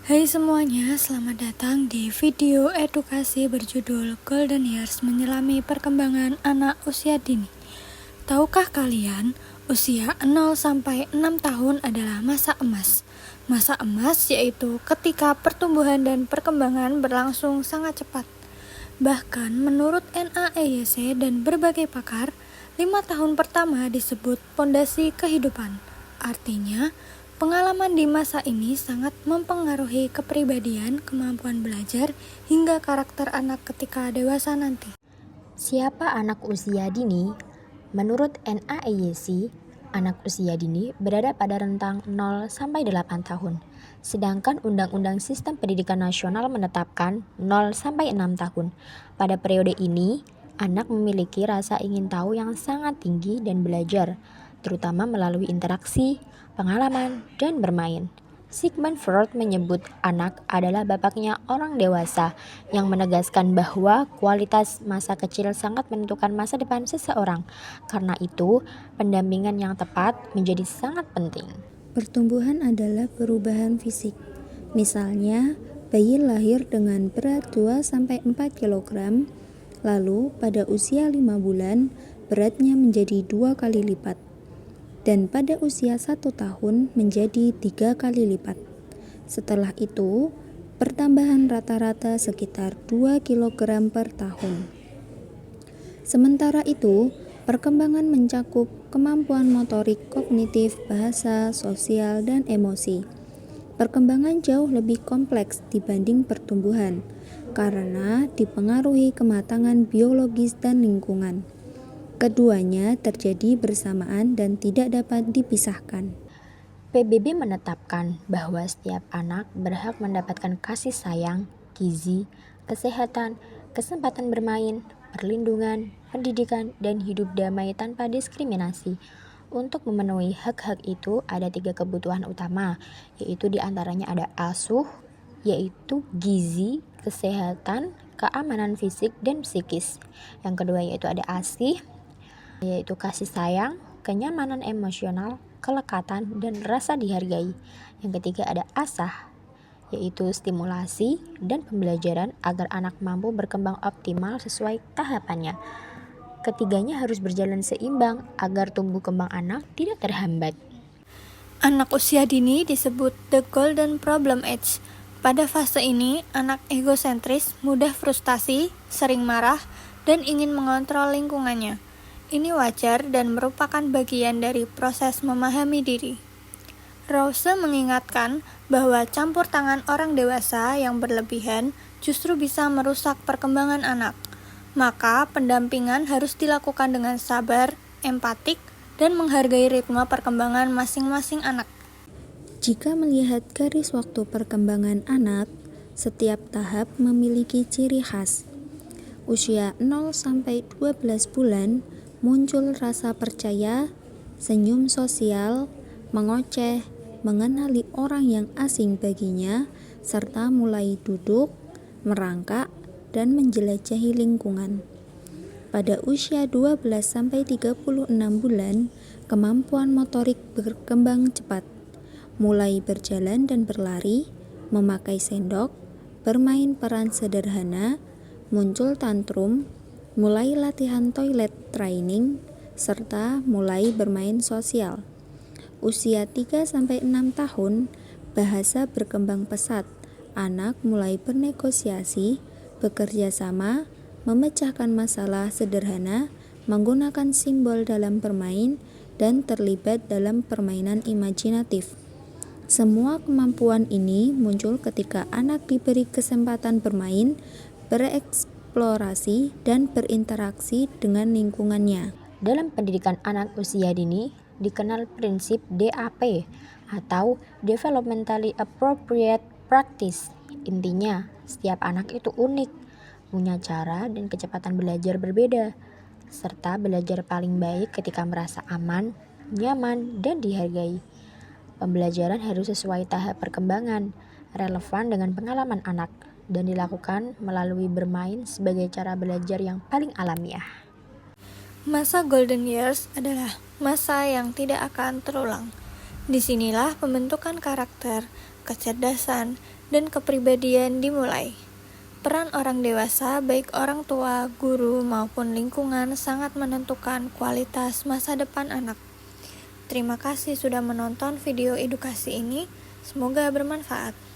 Hai semuanya, selamat datang di video edukasi berjudul Golden Years Menyelami Perkembangan Anak Usia Dini. Tahukah kalian, usia 0-6 tahun adalah masa emas. Masa emas yaitu ketika pertumbuhan dan perkembangan berlangsung sangat cepat. Bahkan menurut NAEYC dan berbagai pakar, 5 tahun pertama disebut pondasi kehidupan. Artinya, pengalaman di masa ini sangat mempengaruhi kepribadian, kemampuan belajar, hingga karakter anak ketika dewasa nanti. Siapa anak usia dini? Menurut NAEYC, anak usia dini berada pada rentang 0-8 tahun. Sedangkan Undang-Undang Sistem Pendidikan Nasional menetapkan 0-6 tahun. Pada periode ini, anak memiliki rasa ingin tahu yang sangat tinggi dan belajar, terutama melalui interaksi, pengalaman, dan bermain. Sigmund Freud menyebut anak adalah bapaknya orang dewasa, yang menegaskan bahwa kualitas masa kecil sangat menentukan masa depan seseorang. Karena itu, pendampingan yang tepat menjadi sangat penting. Pertumbuhan adalah perubahan fisik. Misalnya, bayi lahir dengan berat 2-4 kg, lalu pada usia 5 bulan beratnya menjadi 2 kali lipat. Dan pada usia 1 tahun menjadi 3 kali lipat. Setelah itu, pertambahan rata-rata sekitar 2 kg per tahun. Sementara itu, perkembangan mencakup kemampuan motorik, kognitif, bahasa, sosial, dan emosi. Perkembangan jauh lebih kompleks dibanding pertumbuhan, karena dipengaruhi kematangan biologis dan lingkungan. Keduanya terjadi bersamaan dan tidak dapat dipisahkan. PBB menetapkan bahwa setiap anak berhak mendapatkan kasih sayang, gizi, kesehatan, kesempatan bermain, perlindungan, pendidikan, dan hidup damai tanpa diskriminasi. Untuk memenuhi hak-hak itu ada 3 kebutuhan utama, yaitu diantaranya ada asuh, yaitu gizi, kesehatan, keamanan fisik, dan psikis. Yang kedua yaitu ada asih, yaitu kasih sayang, kenyamanan emosional, kelekatan, dan rasa dihargai. Yang ketiga ada asah, yaitu stimulasi dan pembelajaran agar anak mampu berkembang optimal sesuai tahapannya. Ketiganya harus berjalan seimbang agar tumbuh kembang anak tidak terhambat. Anak usia dini disebut the golden problem age. Pada fase ini, anak egosentris, mudah frustasi, sering marah, dan ingin mengontrol lingkungannya. Ini wajar dan merupakan bagian dari proses memahami diri. Rose mengingatkan bahwa campur tangan orang dewasa yang berlebihan justru bisa merusak perkembangan anak. Maka pendampingan harus dilakukan dengan sabar, empatik, dan menghargai ritme perkembangan masing-masing anak. Jika melihat garis waktu perkembangan anak, setiap tahap memiliki ciri khas. Usia 0-12 bulan muncul rasa percaya, senyum sosial, mengoceh, mengenali orang yang asing baginya, serta mulai duduk, merangkak, dan menjelajahi lingkungan. Pada usia 12-36 bulan, kemampuan motorik berkembang cepat, mulai berjalan dan berlari, memakai sendok, bermain peran sederhana, muncul tantrum, mulai latihan toilet training, serta mulai bermain sosial. Usia 3-6 tahun, bahasa berkembang pesat. Anak mulai bernegosiasi, bekerja sama, memecahkan masalah sederhana, menggunakan simbol dalam bermain, dan terlibat dalam permainan imajinatif. Semua kemampuan ini muncul ketika anak diberi kesempatan bermain, bereksplorasi, dan berinteraksi dengan lingkungannya. Dalam pendidikan anak usia dini, dikenal prinsip DAP atau Developmentally Appropriate Practice. Intinya, setiap anak itu unik, punya cara dan kecepatan belajar berbeda, serta belajar paling baik ketika merasa aman, nyaman, dan dihargai. Pembelajaran harus sesuai tahap perkembangan, relevan dengan pengalaman anak, dan dilakukan melalui bermain sebagai cara belajar yang paling alamiah. Masa Golden Years adalah masa yang tidak akan terulang. Disinilah pembentukan karakter, kecerdasan, dan kepribadian dimulai. Peran orang dewasa, baik orang tua, guru, maupun lingkungan sangat menentukan kualitas masa depan anak. Terima kasih sudah menonton video edukasi ini. Semoga bermanfaat.